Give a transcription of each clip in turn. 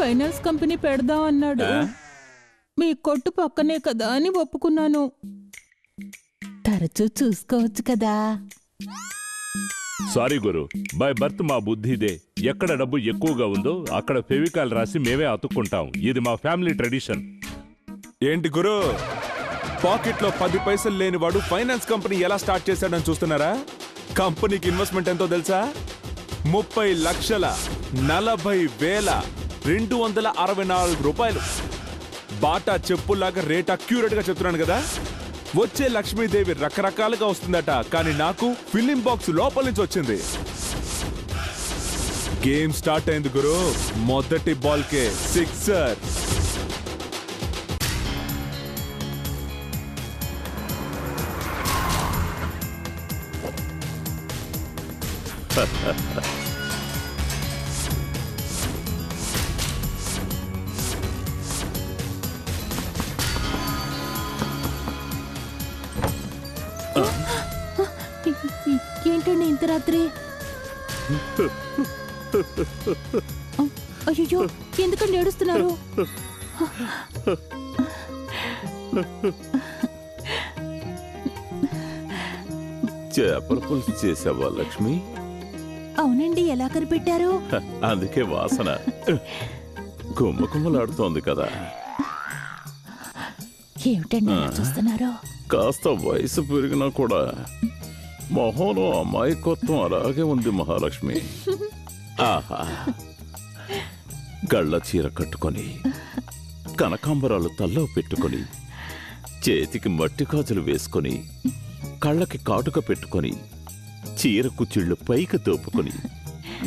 Finance company పెడదాం అన్నాడు. మీ కొట్టు పక్కనే కదా అని ఒప్పుకున్నాను. తరచూ చూసుకోవచ్చు కదా. సారీ గురు, బై బర్త్ మా బుద్ధి ఇదే. ఎక్కడ డబ్బు ఎక్కువగా ఉందో అక్కడ ఫెవికాల్ రాసి మేమే అతుక్కుంటాం. ఇది మా ఫ్యామిలీ ట్రెడిషన్. ఏంటి గురు, పాకెట్లో 10 పైసలు లేనివాడు ఫైనాన్స్ కంపెనీ ఎలా స్టార్ట్ చేశాడని చూస్తున్నారా? కంపెనీకి ఇన్వెస్ట్మెంట్ ఎంతో తెలుసా? 30,40,264 రూపాయలు. బాటా చెప్పులాగా రేట్ అక్యూరేట్ గా చెప్తున్నాను కదా. వచ్చే లక్ష్మీదేవి రకరకాలుగా వస్తుందట, కానీ నాకు ఫిల్లింగ్ బాక్స్ లోపల నుంచి వచ్చింది. గేమ్ స్టార్ట్ అయింది గురు. మొదటి బాల్ కే సిక్సర్. ఏంటండి ఇంత రాత్రి? అయ్యో, ఎందుకండి ఏడుస్తున్నారు? చేపల పులుసు చేసావా లక్ష్మి? అవునండి, ఎలా కనిపెట్టారు? అందుకే వాసన గుమ్మకుమ్మలాడుతోంది కదా. ఏమిటండి అలా చూస్తున్నారు? కాస్త వయసు పెరిగినా కూడా మొహంలో అమాయకత్వం అలాగే ఉంది మహాలక్ష్మి. ఆహా, గళ్ళ చీర కట్టుకొని కనకాంబరాలు తల్లో పెట్టుకొని చేతికి మట్టి గాజులు వేసుకొని కళ్ళకి కాటుక పెట్టుకొని చీర కుచ్చిళ్ళు పైకి తోపుకొని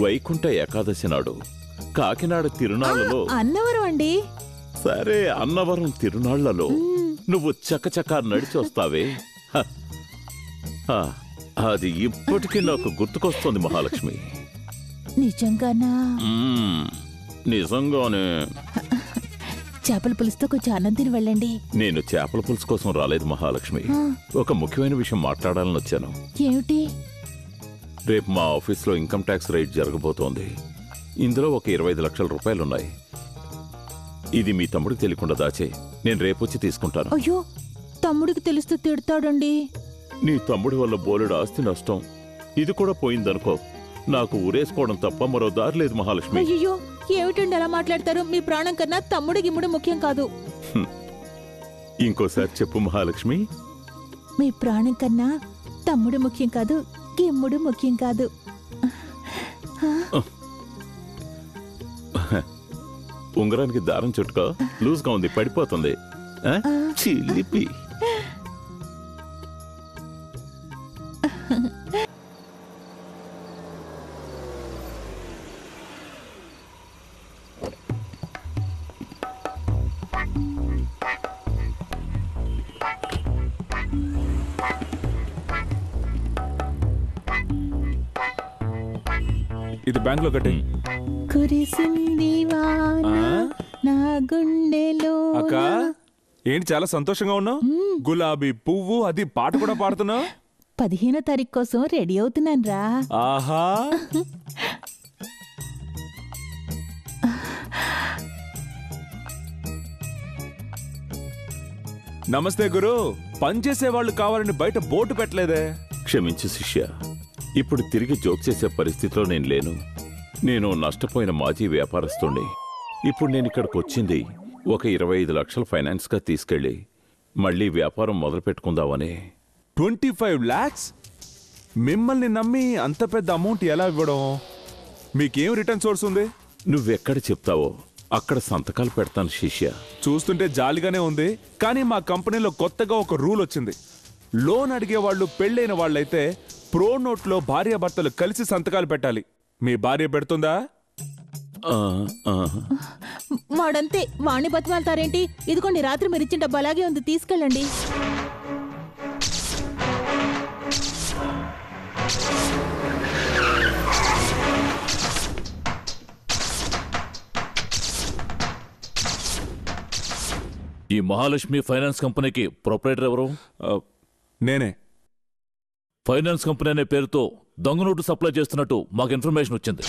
వైకుంఠ ఏకాదశి నాడు కాకినాడ తిరునాళ్లలో అన్నవరం అండి. సరే, అన్నవరం తిరునాళ్లలో నువ్వు చకచకా నడిచొస్తావే, అది ఇప్పటికీ నాకు గుర్తుకొస్తోంది మహాలక్ష్మి. నిజంగానా? నిజంగానే. చేపల పులుసుతో కొంచెం అన్నం తిని వెళ్ళండి. నేను చేపల పులుసు కోసం రాలేదు మహాలక్ష్మి. ఒక ముఖ్యమైన విషయం మాట్లాడాలని వచ్చాను. ఏమిటి? రేపు మా ఆఫీస్లో ఇన్కమ్ ట్యాక్స్ రైడ్ జరగబోతోంది. ఇందులో ఒక 25 లక్షల రూపాయలున్నాయి. ఇది మీ తమ్ముడికి తెలియకుండా దాచే, నేను రేపొచ్చి తీసుకుంటాను. అయ్యో, తమ్ముడికి తెలిస్తే తిడతాడండి. నీ తమ్ముడి వల్ల బోలెడు ఆస్తి నష్టం. ఇది కూడా పోయిందనుకో, నాకు ఊరేసుకోవడం తప్ప మరో దారి లేదు మహాలక్ష్మి. అయ్యో, ఏమిటండి అలా మాట్లాడతారు? మీ ప్రాణం కన్నా తమ్ముడి గిమ్ముడు ముఖ్యం కాదు. ఇంకోసారి చెప్పు మహాలక్ష్మి. మీ ప్రాణం కన్నా తమ్ముడు ముఖ్యం కాదు, గిమ్ముడు ముఖ్యం కాదు. ఉంగరానికి దారం చుట్టుకో, లూజ్గా ఉంది, పడిపోతుంది. చిలిపి. ఇది బ్యాంక్ లో కట్టి. కురిసింది వాన నా గుండెలో. అక్క, ఏంటి చాలా సంతోషంగా ఉన్నావు? గులాబీ పువ్వు, అది పాట కూడా పాడుతున్నావు. 15వ తారీఖు కోసం రెడీ అవుతున్నాను రా. ఆహా, నమస్తే గురు. పనిచేసే వాళ్ళు కావాలని బయట బోటు పెట్టలేదే. క్షమించు శిష్య, ఇప్పుడు తిరిగి జోక్ చేసే పరిస్థితిలో నేను లేను. నేను నష్టపోయిన మాజీ వ్యాపారస్తుణ్ణి. ఇప్పుడు నేను ఇక్కడికి వచ్చింది ఒక 25 లక్షల ఫైనాన్స్గా తీసుకెళ్ళి మళ్ళీ వ్యాపారం మొదలు పెట్టుకుందామని. 25 lakhs? మిమ్మల్ని నమ్మి అంత పెద్ద అమౌంట్ ఎలా ఇవ్వడం? మీకేం రిటర్న్ సోర్స్ ఉంది? నువ్వెక్కడ చెప్తావో అక్కడ సంతకాలు పెడతాను శిష్య. చూస్తుంటే జాలిగానే ఉంది, కానీ మా కంపెనీలో కొత్తగా ఒక రూల్ వచ్చింది. లోన్ అడిగే వాళ్ళు పెళ్ళైన వాళ్ళైతే ప్రో నోట్లో భార్యాభర్తలు కలిసి సంతకాలు పెట్టాలి. మీ భార్య పెడుతుందా? వాడంతే, వాణ్ణి బతిమాలతారేంటి? ఇదిగోండి, రాత్రి మీరు ఇచ్చిన డబ్బు అలాగే ఉంది, తీసుకెళ్ళండి. ఈ మహాలక్ష్మి ఫైనాన్స్ కంపెనీకి ప్రొపరేటర్ ఎవరు? నేనే. ఫైనాన్స్ కంపెనీ అనే పేరుతో దొంగ నోటు సప్లై చేస్తున్నట్టు మాకు ఇన్ఫర్మేషన్ వచ్చింది.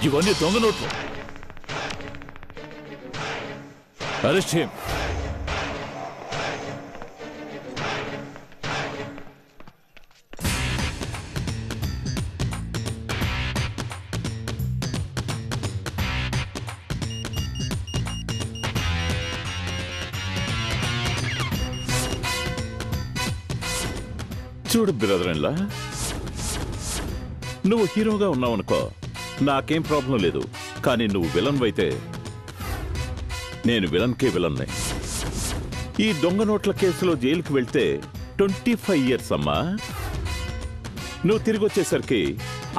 ఇవన్నీ దొంగ నోట్లు. అరెస్ట్ చేయం. చూడు బ్రదర్లా, నువ్వు హీరోగా ఉన్నావనుకో, నాకేం ప్రాబ్లం లేదు. కానీ నువ్వు విలన్ అయితే నేను విలన్కే విలన్నే. ఈ దొంగ నోట్ల కేసులో జైలుకి వెళ్తే 25 years అమ్మా. నువ్వు తిరిగి వచ్చేసరికి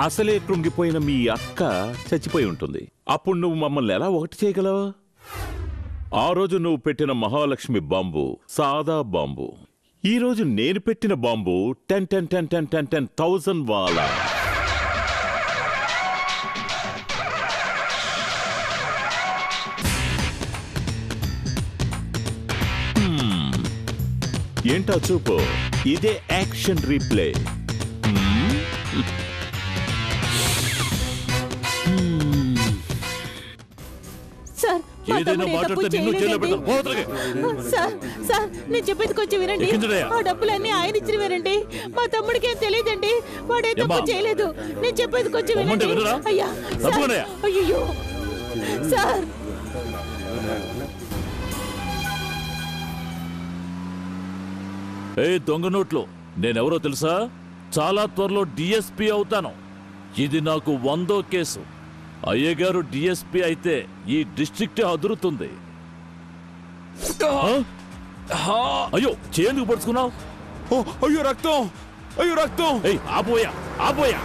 అసలే కృంగిపోయిన మీ అక్క చచ్చిపోయి ఉంటుంది. అప్పుడు నువ్వు మమ్మల్ని ఎలా ఒకటి చేయగలవు? ఆ రోజు నువ్వు పెట్టిన మహాలక్ష్మి బాంబు సాదా బాంబు. ఈ రోజు నేను పెట్టిన బాంబు 10,000 వాలా. ఏంటా చూపు, ఇదే యాక్షన్ రీప్లే. సార్, మా ఏదైనా తమ్ముడు ఏ తప్పు మాట్లాడితే నిన్ను జైల్లో చేయలేదండి. పెడతాను. పోతలకే. సార్, నేను చెప్పేది కొంచెం వినండి. ఎక్కించుడయ్యా. ఆ డబ్బులన్నీ ఆయన ఇచ్చిన వినండి. మా తమ్ముడికి ఏం తెలియదండి. వాడే తప్పు ఏమ్మా? చేయలేదు. నేను చెప్పేది కొంచెం పొమ్మంటే వినండి. వినరా? అయ్యా, సార్, తప్పుకోనయ్యా. అయ్యయ్యో. సార్, ఏ దొంగ నోట్లు, నేనెవరో తెలుసా? చాలా త్వరలో డిఎస్పీ అవుతాను. ఇది నాకు 100వ కేసు. అయ్యగారు డిఎస్పీ అయితే ఈ డిస్ట్రిక్టే అదురుతుంది. అయ్యో, చేందుకు పడుచుకున్నావు? ఓ, అయ్యో రక్తం, అయ్యో రక్తం. ఏయ్, ఆపోయా ఆపోయా.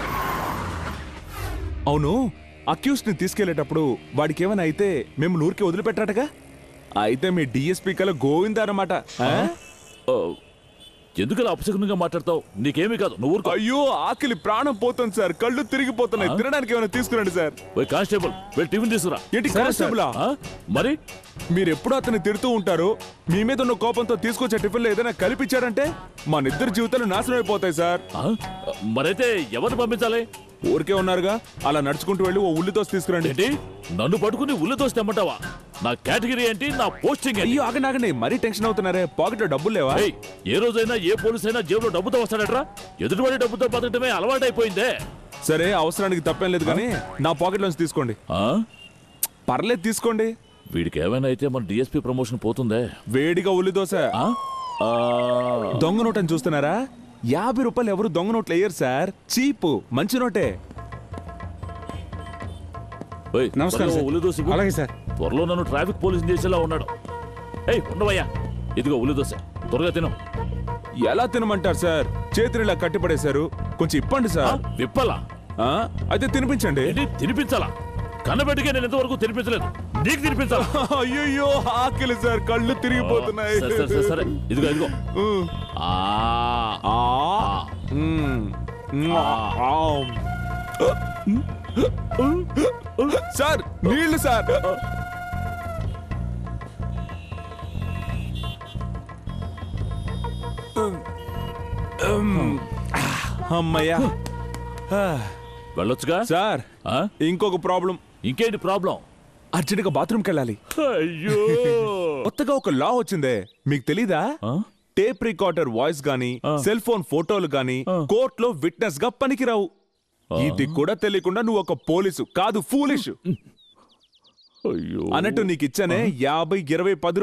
అవును, అక్యూస్ ని తీసుకెళ్లేటప్పుడు వాడికి ఏమైనా అయితే మేము ఊరికి వదిలిపెట్టాటగా? అయితే మీ డిఎస్పీ కల గోవింద అన్నమాట. ఎందుకలా అపశకునంగా మాట్లాడతావు? నీకేమీ కాదు, నువ్వు ఊరుకో. అయ్యో, ఆకలి ప్రాణం పోతుంది సార్, కళ్ళు తిరిగిపోతున్నాయి. తినడానికి ఏమైనా తీసుకురండి సార్. ఓయ్ కానిస్టేబుల్, వెళ్ళి టిఫిన్ తీసుకురా. ఏంటి కానిస్టేబులా? మరి మీరు ఎప్పుడు అతన్ని తిడుతూ ఉంటారు. మీ మీద ఉన్న కోపంతో తీసుకొచ్చే టిఫిన్ లో ఏదైనా కలిపిచ్చారంటే మన ఇద్దరు జీవితాలు నాశనం అయిపోతాయి సార్. మరైతే ఎవరిని పంపించాలి? ఊరికే ఉన్నారుగా, అలా నడుచుకుంటూ వెళ్ళి ఓ ఉల్లి దోశ తీసుకురండి. ఏంటి, నన్ను పట్టుకుని ఉల్లి దోశ తెమ్మంటావా? నా కేటగిరీ ఏంటి, నా పోస్టింగ్ ఏంటి? అయ్యో, ఆగండి, మరీ టెన్షన్ అవుతున్నారే. పాకెట్ లో డబ్బులు లేవా? ఏయ్, ఏ రోజైనా ఏ పోలీస్ అయినా జేబులో డబ్బుతో వస్తాడట్రా? ఎదుటివాడి డబ్బుతో బతకటమే అలవాటైపోయిందే. సరే, అవసరానికి తప్పేం లేదు కానీ నా పాకెట్ లోంచి తీసుకోండి. ఆ? పర్లేదు, తీసుకోండి. వీడికి ఏమైనా అయితే మన డిఎస్పీ ప్రమోషన్ పోతుందే. వేడిగా ఉల్లి దోశ. ఆ? ఆ. దొంగ నోట్ అని చూస్తున్నారా? 50 రూపాయలు ఎవరు దొంగ నోట్లు వేయరు సార్. చీప్, మంచి నోటే. ఓయ్, నమస్కారం త్వరగా సార్. ఉల్లి దోశ ఇవ్వు. అలాగే సార్. త్వరలో నన్ను ట్రాఫిక్ పోలీస్ చేసేలా ఉన్నాడు. ఏయ్, ఉండవయ్యా, ఇదిగో ఉల్లి దోశ, త్వరగా తిను. ఎలా తినమంటారు సార్? చేతిని ఇలా కట్టిపడేశారు, కొంచెం ఇప్పండి ఆ? సార్. విప్పలా? ఆ? అయితే తినిపించండి. ఏంటి, తినిపించాలా? కన్నబెట్టిగా నేను ఎంతవరకు తినిపించలేదు, నీకు తినిపించాలా? అయ్యో, ఆకలి సార్, కళ్ళు తిరిగిపోతున్నాయి. సరే సరే సరే సరే, ఇదిగో ఇదిగో. ఆ. ఆ. సార్, నీళ్లు సార్. అమ్మయ్యా. వెళ్ళొచ్చుగా సార్, ఆ? ఇంకొక ప్రాబ్లం. ఇంకేంటి ప్రాబ్లం? అర్జెంట్గా బాత్రూమ్కి వెళ్ళాలి. అయ్యో. కొత్తగా ఒక లా వచ్చిందే, మీకు తెలీదా? ఆ? టేప్ రికార్డర్ వాయిస్ గానీ, సెల్ ఫోన్ ఫోటోలు గానీ కోర్టులో విట్నెస్ గా పనికిరావు. ఇది కూడా తెలియకుండా నువ్వు ఒక పోలీసు కాదు, ఫూలిష్ అయ్యో. అన్నట్టు నీకు ఇచ్చానే 50, 20, 10